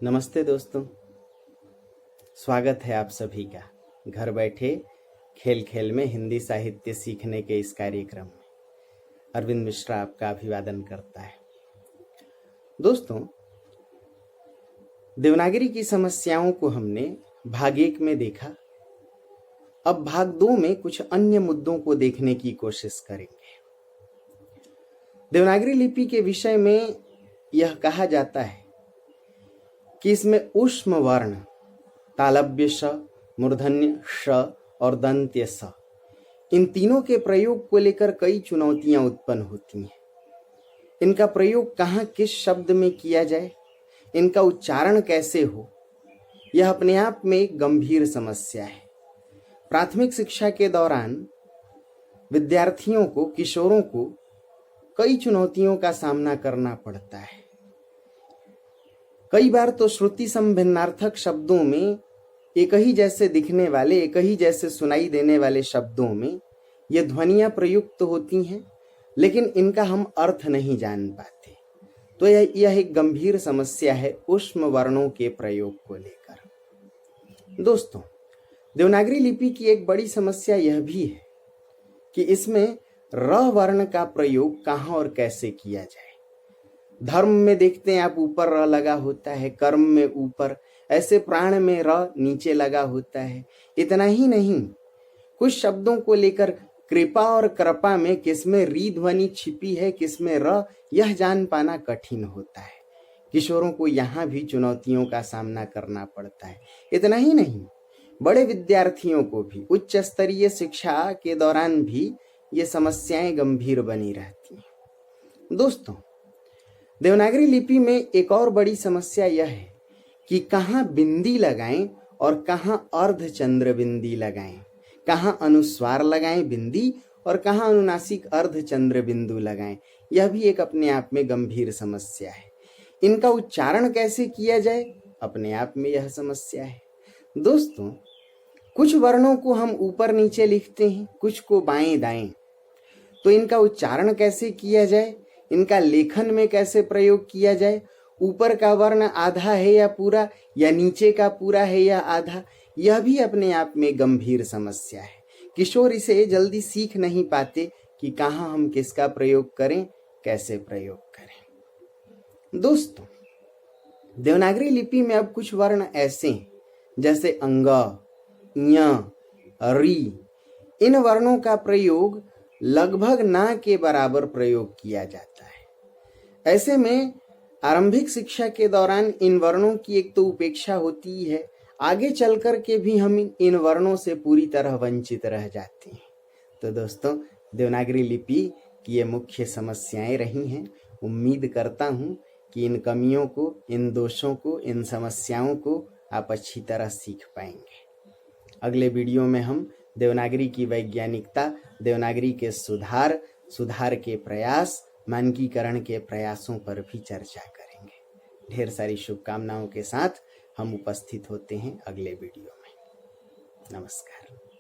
नमस्ते दोस्तों, स्वागत है आप सभी का घर बैठे खेल खेल में हिंदी साहित्य सीखने के इस कार्यक्रम में। अरविंद मिश्रा आपका अभिवादन करता है। दोस्तों, देवनागरी की समस्याओं को हमने भाग 1 में देखा। अब भाग 2 में कुछ अन्य मुद्दों को देखने की कोशिश करेंगे। देवनागरी लिपि के विषय में यह कहा जाता है कि इसमें ऊष्म वर्ण तालव्य श, मूर्धन्य श और दंत्य स, इन तीनों के प्रयोग को लेकर कई चुनौतियां उत्पन्न होती हैं। इनका प्रयोग कहाँ किस शब्द में किया जाए, इनका उच्चारण कैसे हो, यह अपने आप में एक गंभीर समस्या है। प्राथमिक शिक्षा के दौरान विद्यार्थियों को, किशोरों को कई चुनौतियों का सामना करना पड़ता है। कई बार तो श्रुति संभिन्नार्थक शब्दों में एक ही जैसे दिखने वाले, एक ही जैसे सुनाई देने वाले शब्दों में ये ध्वनियां प्रयुक्त होती हैं, लेकिन इनका हम अर्थ नहीं जान पाते। तो यह एक गंभीर समस्या है ऊष्म वर्णों के प्रयोग को लेकर। दोस्तों, देवनागरी लिपि की एक बड़ी समस्या यह भी है कि इसमें र वर्ण का प्रयोग कहाँ और कैसे किया जाए। धर्म में देखते हैं आप, ऊपर र लगा होता है, कर्म में ऊपर, ऐसे प्राण में र नीचे लगा होता है। इतना ही नहीं, कुछ शब्दों को लेकर कृपा और कृपा में किसमें री ध्वनि छिपी है, किसमें र, यह जान पाना कठिन होता है। किशोरों को यहाँ भी चुनौतियों का सामना करना पड़ता है। इतना ही नहीं, बड़े विद्यार्थियों को भी उच्च स्तरीय शिक्षा के दौरान भी ये समस्याएं गंभीर बनी रहती हैं। दोस्तों, देवनागरी लिपि में एक और बड़ी समस्या यह है कि कहाँ बिंदी लगाएं और कहाँ अर्धचंद्र बिंदी लगाएं, कहाँ अनुस्वार लगाएं बिंदी और कहाँ अनुनासिक अर्धचंद्र बिंदु लगाएं। यह भी एक अपने आप में गंभीर समस्या है। इनका उच्चारण कैसे किया जाए, अपने आप में यह समस्या है। दोस्तों, कुछ वर्णों को हम ऊपर नीचे लिखते हैं, कुछ को बाएं दाएं। तो इनका उच्चारण कैसे किया जाए, इनका लेखन में कैसे प्रयोग किया जाए, ऊपर का वर्ण आधा है या पूरा, या नीचे का पूरा है या आधा, यह भी अपने आप में गंभीर समस्या है। किशोर इसे जल्दी सीख नहीं पाते कि कहाँ हम किसका प्रयोग करें, कैसे प्रयोग करें। दोस्तों, देवनागरी लिपि में अब कुछ वर्ण ऐसे हैं जैसे अंग, ञ, री। इन वर्णों का प्रयोग लगभग ना के बराबर प्रयोग किया जाता है। ऐसे में आरंभिक शिक्षा के दौरान इन वर्णों की एक तो उपेक्षा होती है, आगे चलकर के भी हम इन वर्णों से पूरी तरह वंचित रह जाते हैं। तो दोस्तों, देवनागरी लिपि की ये मुख्य समस्याएं रही हैं। उम्मीद करता हूं कि इन कमियों को, इन दोषों को, इन समस्याओं को आप अच्छी तरह सीख पाएंगे। अगले वीडियो में हम देवनागरी की वैज्ञानिकता, देवनागरी के सुधार के प्रयास, मानकीकरण के प्रयासों पर भी चर्चा करेंगे। ढेर सारी शुभकामनाओं के साथ हम उपस्थित होते हैं अगले वीडियो में। नमस्कार।